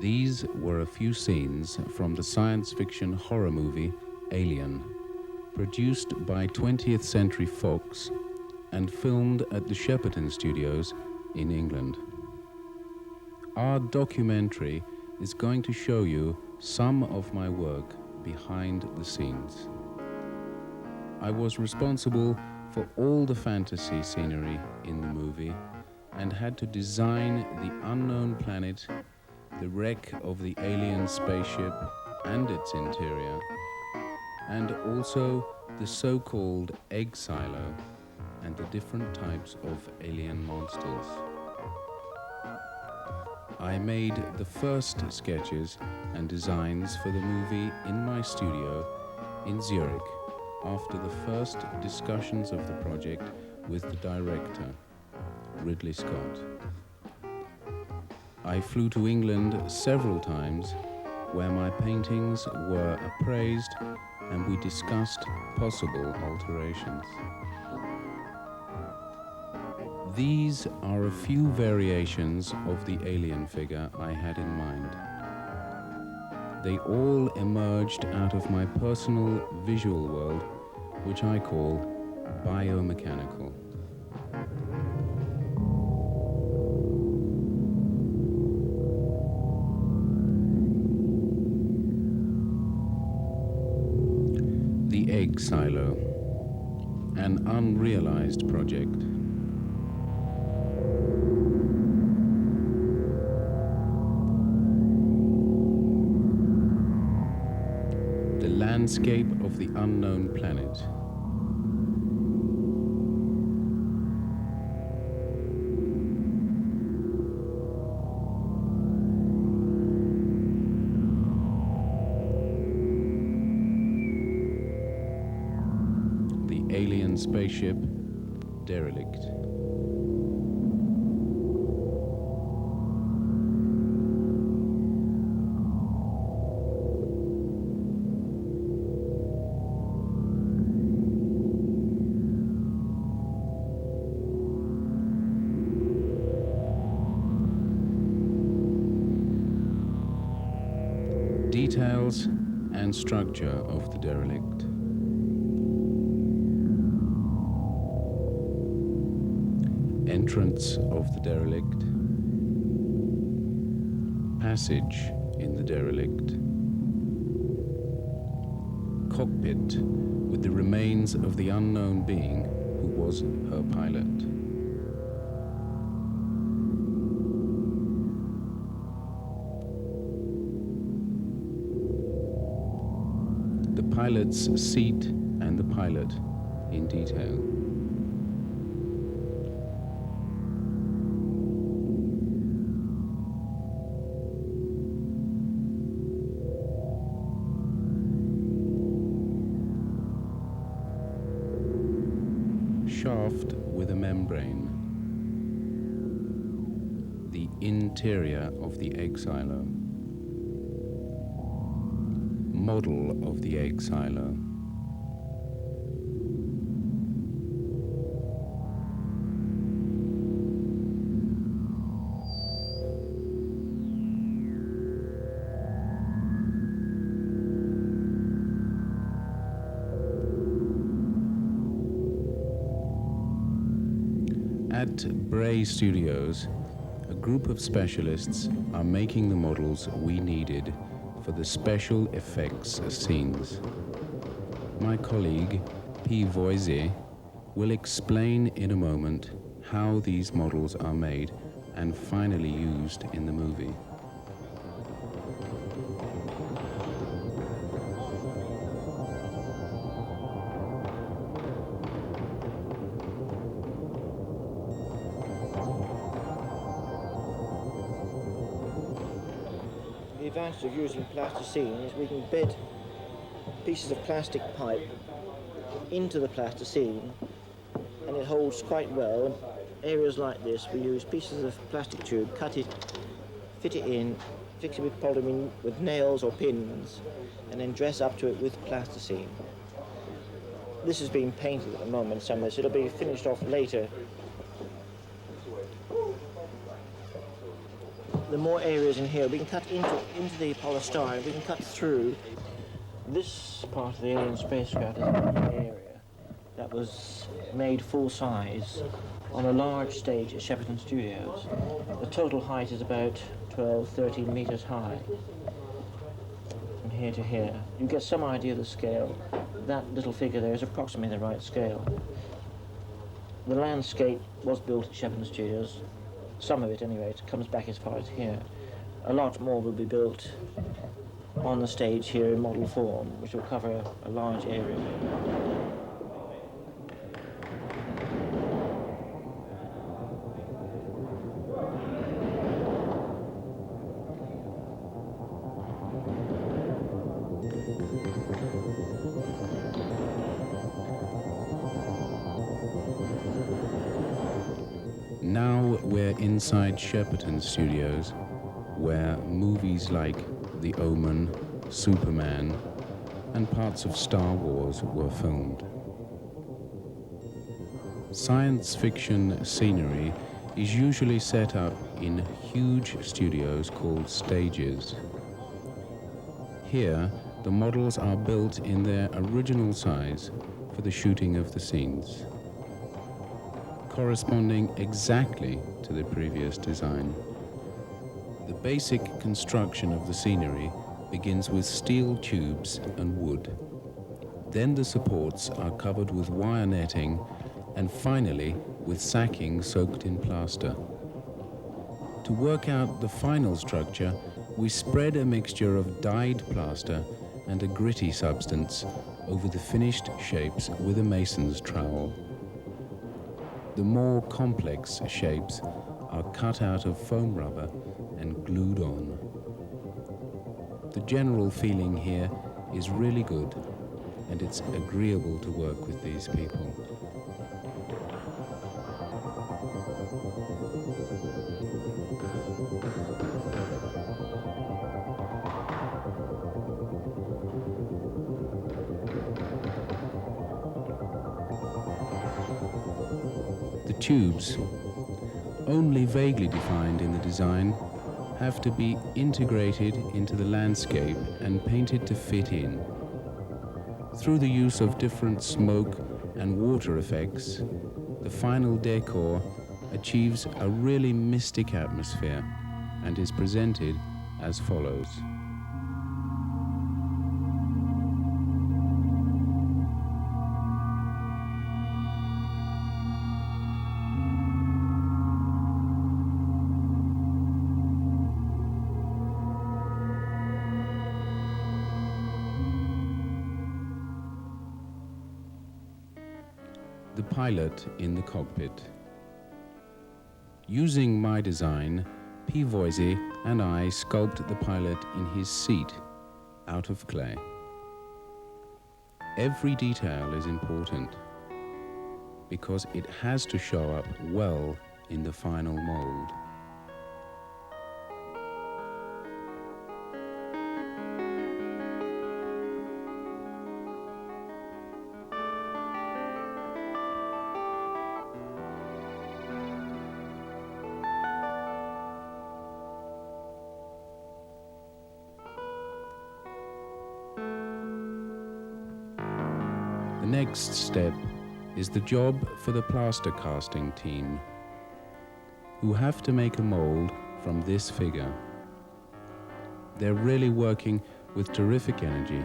These were a few scenes from the science fiction horror movie Alien, produced by 20th Century Fox and filmed at the Shepperton Studios in England. Our documentary is going to show you some of my work behind the scenes. I was responsible for all the fantasy scenery in the movie and had to design the unknown planet, the wreck of the alien spaceship and its interior, and also the so-called egg silo and the different types of alien monsters. I made the first sketches and designs for the movie in my studio in Zurich after the first discussions of the project with the director, Ridley Scott. I flew to England several times where my paintings were appraised and we discussed possible alterations. These are a few variations of the alien figure I had in mind. They all emerged out of my personal visual world, which I call biomechanical. The egg silo, an unrealized project. The landscape of the unknown planet. The alien spaceship derelict. Details and structure of the derelict. Entrance of the derelict. Passage in the derelict. Cockpit with the remains of the unknown being who was her pilot. The pilot's seat and the pilot in detail. Shaft with a membrane. The interior of the egg silo. Model of the egg silo. At Bray Studios, a group of specialists are making the models we needed for the special effects scenes. My colleague, P. Voise, will explain in a moment how these models are made and finally used in the movie. The advantage of using plasticine is we can bed pieces of plastic pipe into the plasticine and it holds quite well. Areas like this, we use pieces of plastic tube, cut it, fit it in, fix it with polyamine with nails or pins, and then dress up to it with plasticine. This is being painted at the moment somewhere, so it'll be finished off later. the more areas in here. We can cut into the polystyrene, we can cut through. This part of the alien spacecraft is an area that was made full size on a large stage at Shepperton Studios. The total height is about 12, 13 meters high from here to here. You get some idea of the scale. That little figure there is approximately the right scale. The landscape was built at Shepperton Studios. Some of it, anyway, it comes back as far as here. A lot more will be built on the stage here in model form, which will cover a large area. Now we're inside Shepperton Studios, where movies like The Omen, Superman, and parts of Star Wars were filmed. Science fiction scenery is usually set up in huge studios called stages. Here, the models are built in their original size for the shooting of the scenes, corresponding exactly to the previous design. The basic construction of the scenery begins with steel tubes and wood. Then the supports are covered with wire netting, and finally with sacking soaked in plaster. To work out the final structure, we spread a mixture of dyed plaster and a gritty substance over the finished shapes with a mason's trowel. The more complex shapes are cut out of foam rubber and glued on. The general feeling here is really good, and it's agreeable to work with these people. The tubes, only vaguely defined in the design, have to be integrated into the landscape and painted to fit in. Through the use of different smoke and water effects, the final decor achieves a really mystic atmosphere and is presented as follows. The pilot in the cockpit. Using my design, P. Voisey and I sculpt the pilot in his seat out of clay. Every detail is important because it has to show up well in the final mold. The next step is the job for the plaster casting team, who have to make a mold from this figure. They're really working with terrific energy.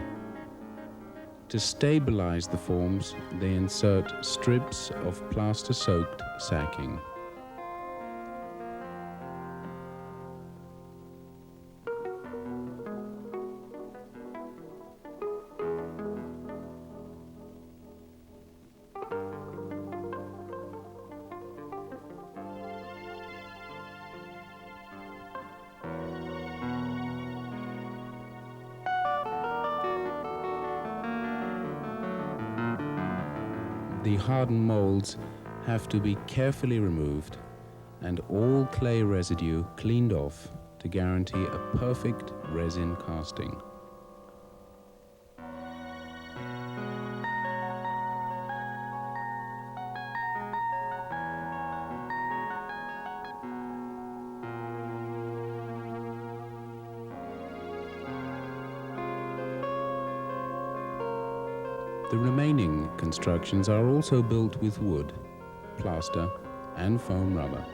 To stabilize the forms, they insert strips of plaster-soaked sacking. The hardened molds have to be carefully removed and all clay residue cleaned off to guarantee a perfect resin casting. The remaining constructions are also built with wood, plaster, and foam rubber.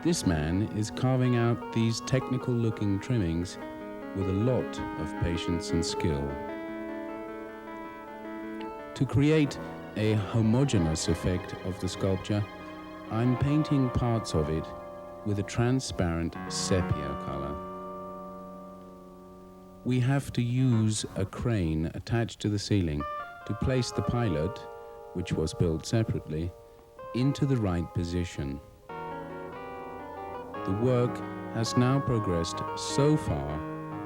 This man is carving out these technical-looking trimmings with a lot of patience and skill. To create a homogeneous effect of the sculpture, I'm painting parts of it with a transparent sepia color. We have to use a crane attached to the ceiling to place the pilot, which was built separately, into the right position. The work has now progressed so far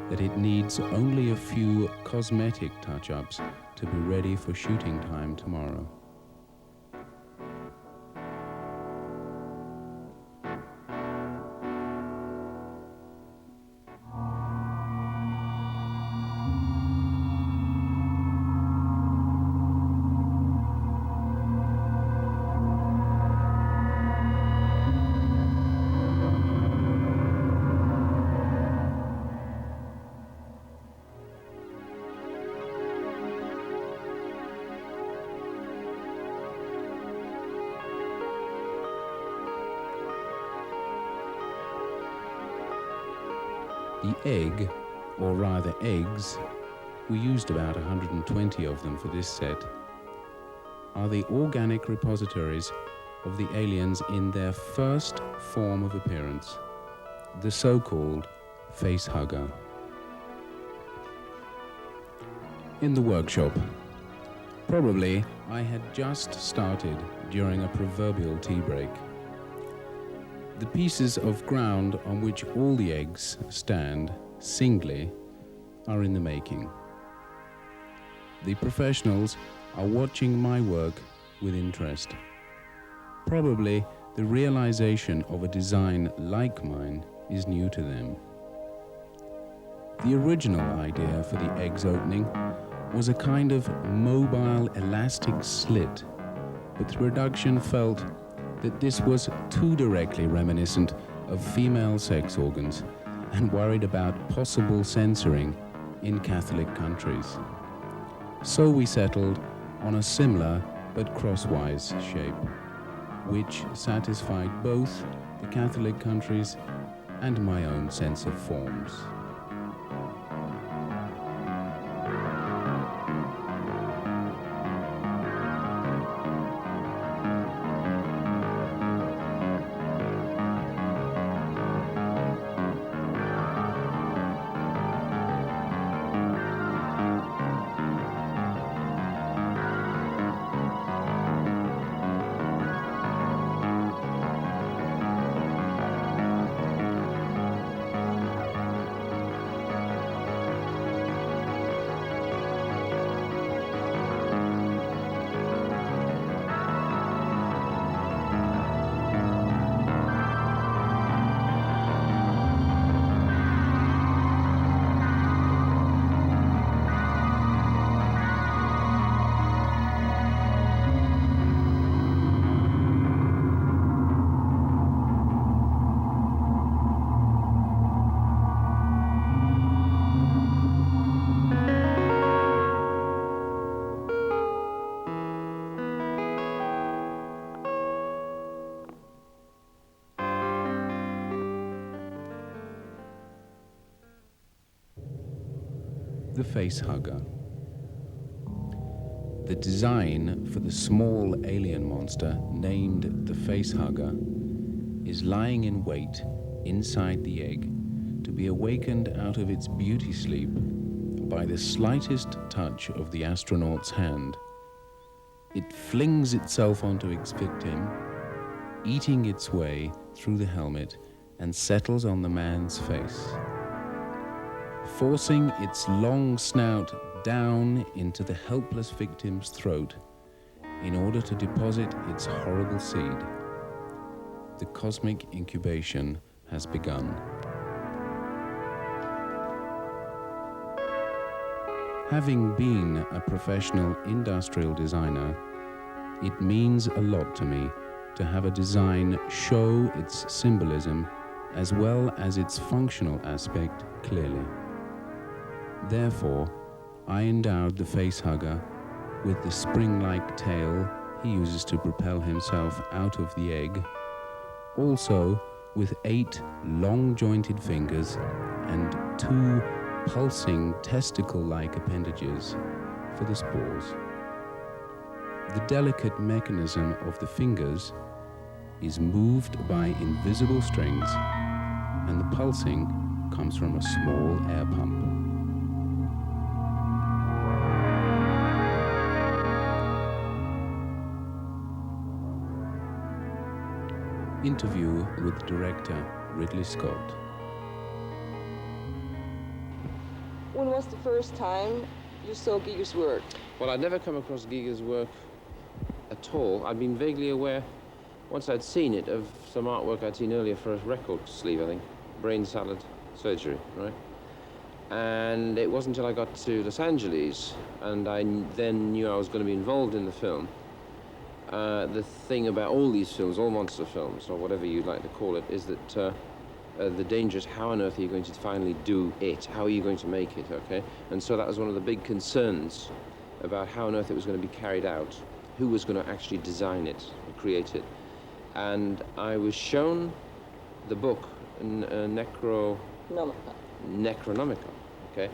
that it needs only a few cosmetic touch-ups to be ready for shooting time tomorrow. The egg, or rather eggs, we used about 120 of them for this set, are the organic repositories of the aliens in their first form of appearance, the so-called facehugger. In the workshop, probably I had just started during a proverbial tea break. The pieces of ground on which all the eggs stand singly are in the making. The professionals are watching my work with interest. Probably the realization of a design like mine is new to them. The original idea for the egg's opening was a kind of mobile elastic slit, but the production felt that this was too directly reminiscent of female sex organs and worried about possible censoring in Catholic countries. So we settled on a similar but crosswise shape, which satisfied both the Catholic countries and my own sense of forms. The facehugger. The design for the small alien monster named the facehugger is lying in wait inside the egg to be awakened out of its beauty sleep by the slightest touch of the astronaut's hand. It flings itself onto its victim, eating its way through the helmet, and settles on the man's face, forcing its long snout down into the helpless victim's throat in order to deposit its horrible seed. The cosmic incubation has begun. Having been a professional industrial designer, it means a lot to me to have a design show its symbolism as well as its functional aspect clearly. Therefore, I endowed the facehugger with the spring-like tail he uses to propel himself out of the egg, also with 8 long-jointed fingers and 2 pulsing testicle-like appendages for the spores. The delicate mechanism of the fingers is moved by invisible strings, and the pulsing comes from a small air pump. Interview with director Ridley Scott. When was the first time you saw Giger's work? Well, I'd never come across Giger's work at all. I'd been vaguely aware, once I'd seen it, of some artwork I'd seen earlier for a record sleeve, I think. Brain salad surgery, right? And it wasn't until I got to Los Angeles, and I then knew I was going to be involved in the film. The thing about all these films, all monster films, or whatever you'd like to call it, is that the danger is how on earth are you going to finally do it? How are you going to make it, okay? And so that was one of the big concerns about how on earth it was going to be carried out, who was going to actually design it, or create it. And I was shown the book, Necronomicon, okay,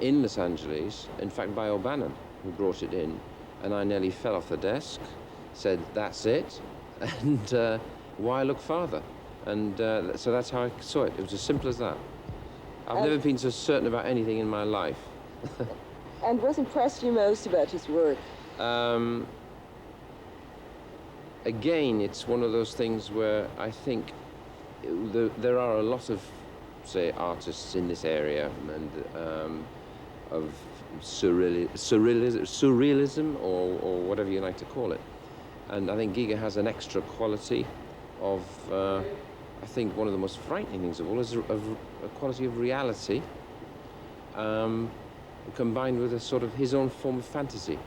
in Los Angeles, in fact by O'Bannon, who brought it in, and I nearly fell off the desk, said, that's it, and why look farther? And so that's how I saw it. It was as simple as that. I've never been so certain about anything in my life. And what impressed you most about his work? Again, it's one of those things where I think there are a lot of, say, artists in this area and of surrealism or whatever you like to call it. And I think Giger has an extra quality of, I think one of the most frightening things of all is a quality of reality combined with a sort of his own form of fantasy.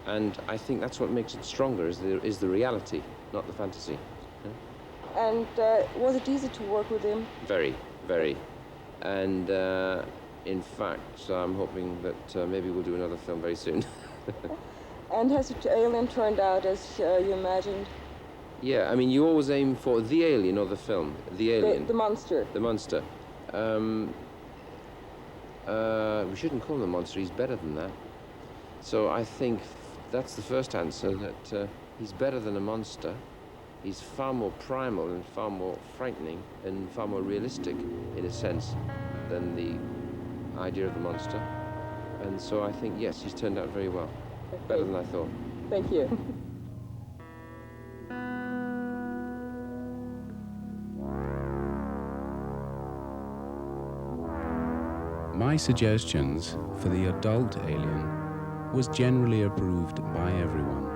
And I think that's what makes it stronger, is the reality, not the fantasy. Yeah? And was it easy to work with him? Very, very. And in fact, I'm hoping that maybe we'll do another film very soon. And has the alien turned out as you imagined? Yeah, I mean, you always aim for the alien or the film. The alien. The monster. The monster. We shouldn't call him a monster, he's better than that. So I think that's the first answer, that he's better than a monster. He's far more primal and far more frightening and far more realistic, in a sense, than the idea of the monster. And so I think, yes, he's turned out very well. Better than I thought. Thank you. My suggestions for the adult alien was generally approved by everyone.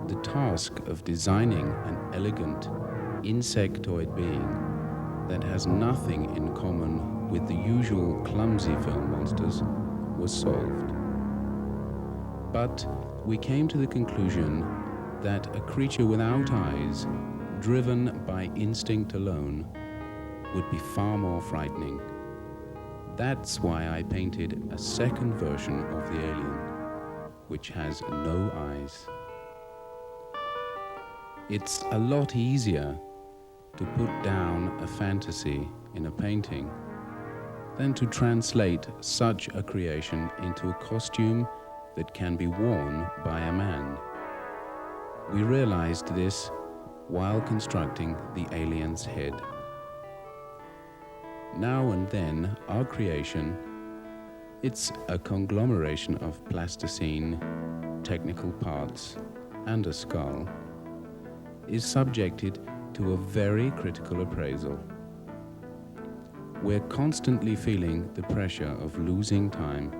The task of designing an elegant insectoid being that has nothing in common with the usual clumsy film monsters was solved. But we came to the conclusion that a creature without eyes, driven by instinct alone, would be far more frightening. That's why I painted a second version of the alien, which has no eyes. It's a lot easier to put down a fantasy in a painting than to translate such a creation into a costume that can be worn by a man. We realized this while constructing the alien's head. Now and then, our creation, it's a conglomeration of plasticine, technical parts, and a skull, is subjected to a very critical appraisal. We're constantly feeling the pressure of losing time.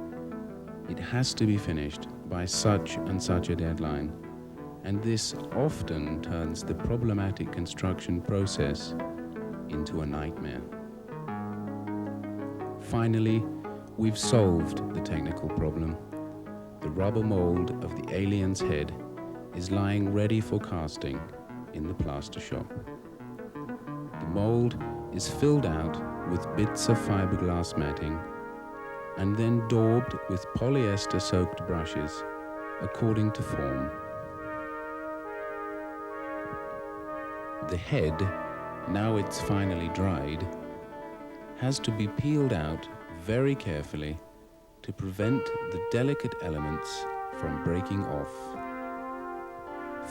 It has to be finished by such and such a deadline, and this often turns the problematic construction process into a nightmare. Finally, we've solved the technical problem. The rubber mold of the alien's head is lying ready for casting in the plaster shop. The mold is filled out with bits of fiberglass matting, and then daubed with polyester-soaked brushes according to form. The head, now it's finally dried, has to be peeled out very carefully to prevent the delicate elements from breaking off.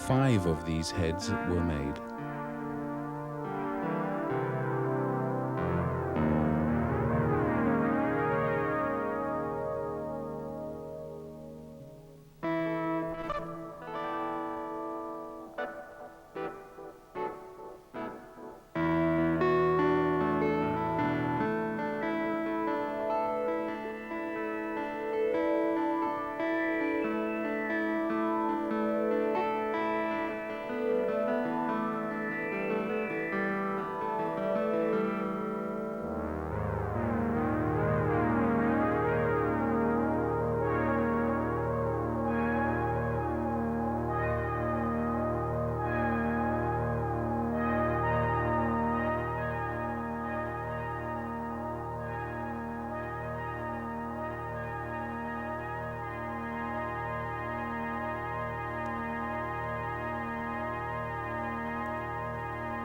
5 of these heads were made.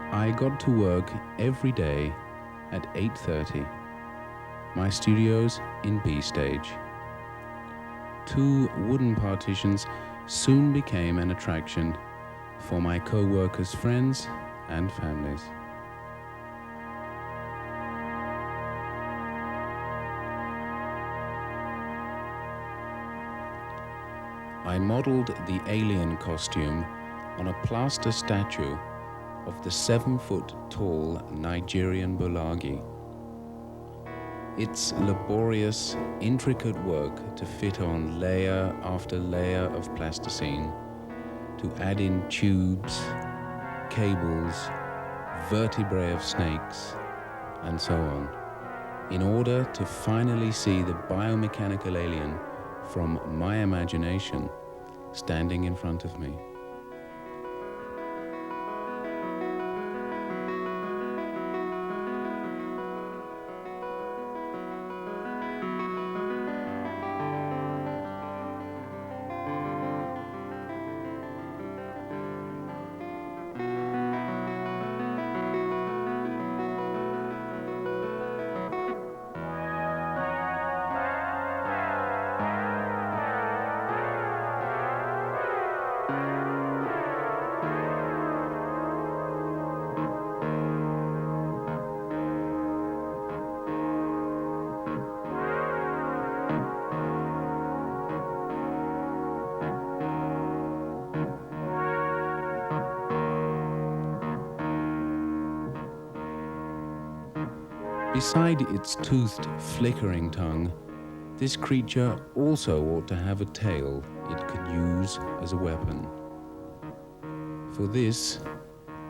I got to work every day at 8:30. My studio's in B stage. 2 wooden partitions soon became an attraction for my co-workers' friends and families. I modeled the alien costume on a plaster statue of the 7-foot-tall Nigerian Bulagi. It's laborious, intricate work to fit on layer after layer of plasticine, to add in tubes, cables, vertebrae of snakes, and so on, in order to finally see the biomechanical alien from my imagination standing in front of me. Beside its toothed, flickering tongue, this creature also ought to have a tail it could use as a weapon. For this,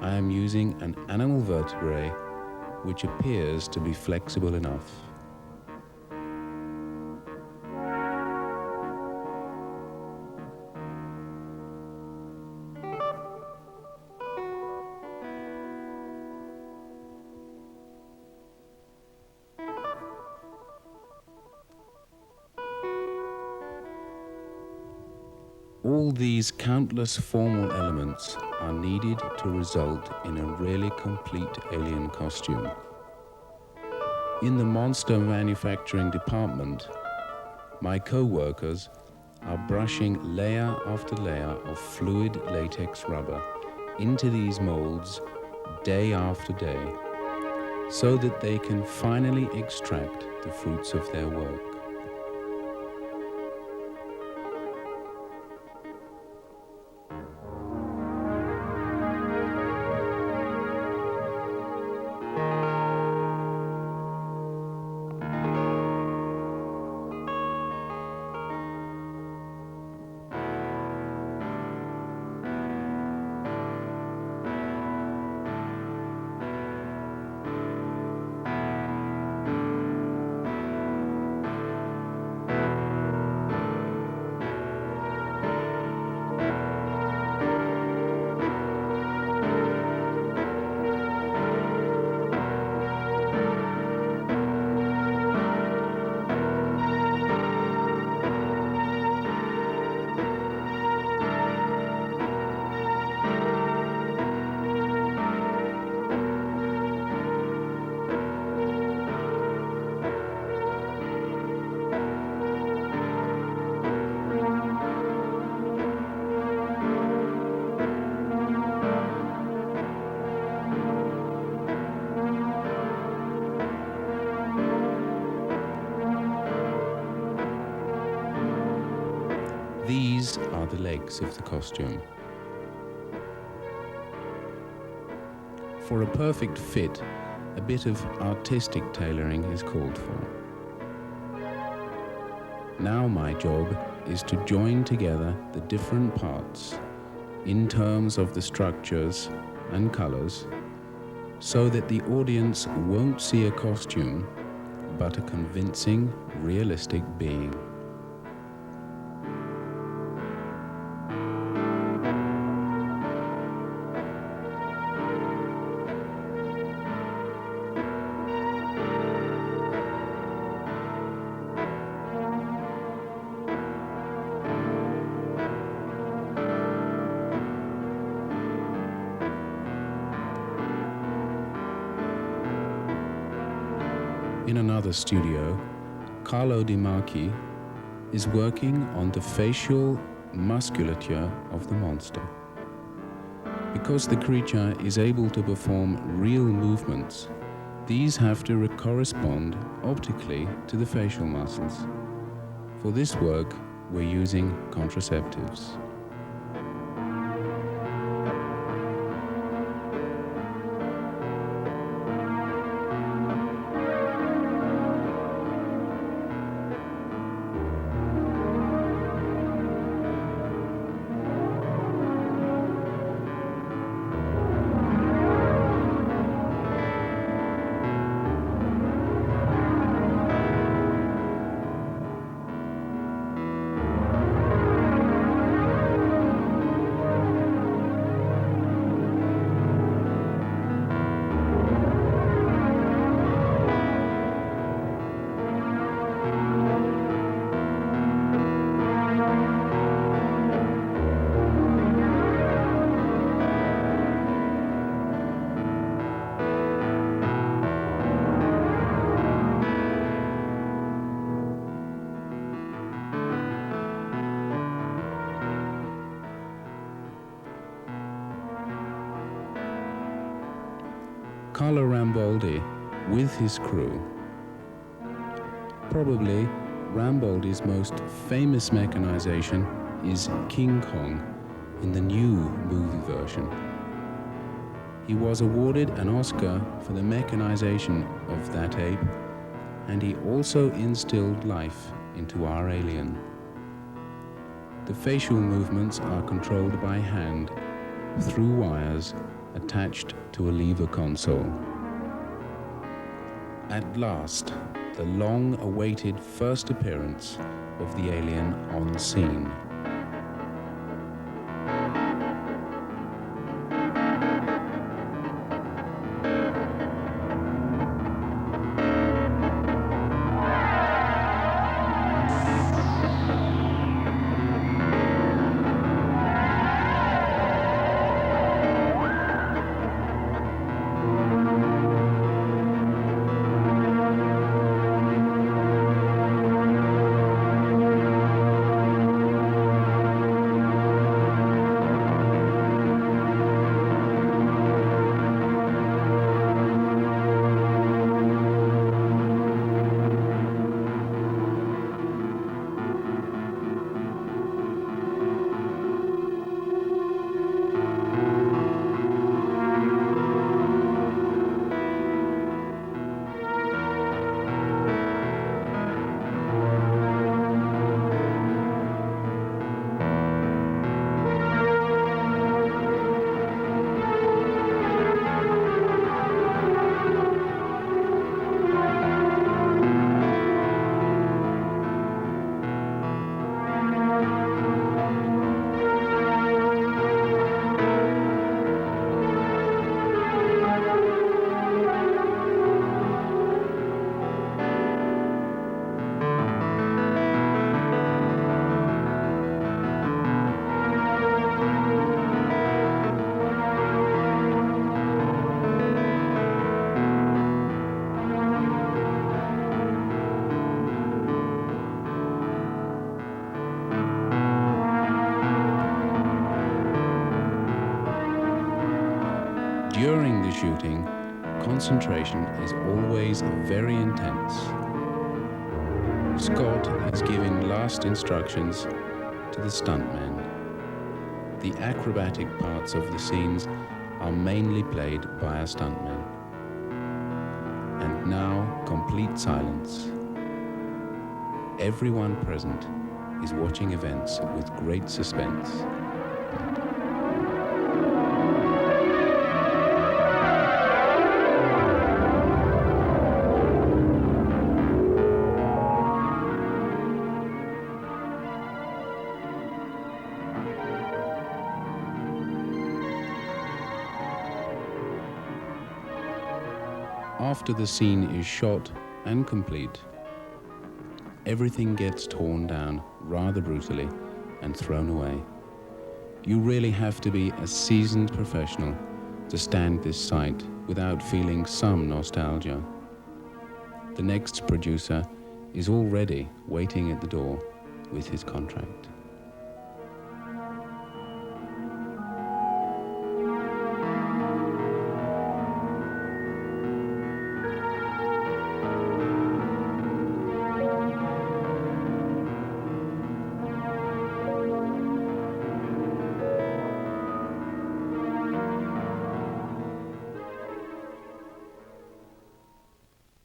I am using an animal vertebrae which appears to be flexible enough. All these countless formal elements are needed to result in a really complete alien costume. In the monster manufacturing department, my co-workers are brushing layer after layer of fluid latex rubber into these molds day after day, so that they can finally extract the fruits of their work. are the legs of the costume. For a perfect fit, a bit of artistic tailoring is called for. Now my job is to join together the different parts in terms of the structures and colors, so that the audience won't see a costume, but a convincing, realistic being. In another studio, Carlo Di Marchi is working on the facial musculature of the monster. Because the creature is able to perform real movements, these have to correspond optically to the facial muscles. For this work, we're using contraceptives. Carlo Ramboldi with his crew. Probably Ramboldi's most famous mechanization is King Kong in the new movie version. He was awarded an Oscar for the mechanization of that ape, and he also instilled life into our alien. The facial movements are controlled by hand through wires attached to a lever console. At last, the long-awaited first appearance of the alien on scene. During the shooting, concentration is always very intense. Scott is giving last instructions to the stuntmen. The acrobatic parts of the scenes are mainly played by our stuntmen. And now, complete silence. Everyone present is watching events with great suspense. After the scene is shot and complete, everything gets torn down rather brutally and thrown away. You really have to be a seasoned professional to stand this sight without feeling some nostalgia. The next producer is already waiting at the door with his contract.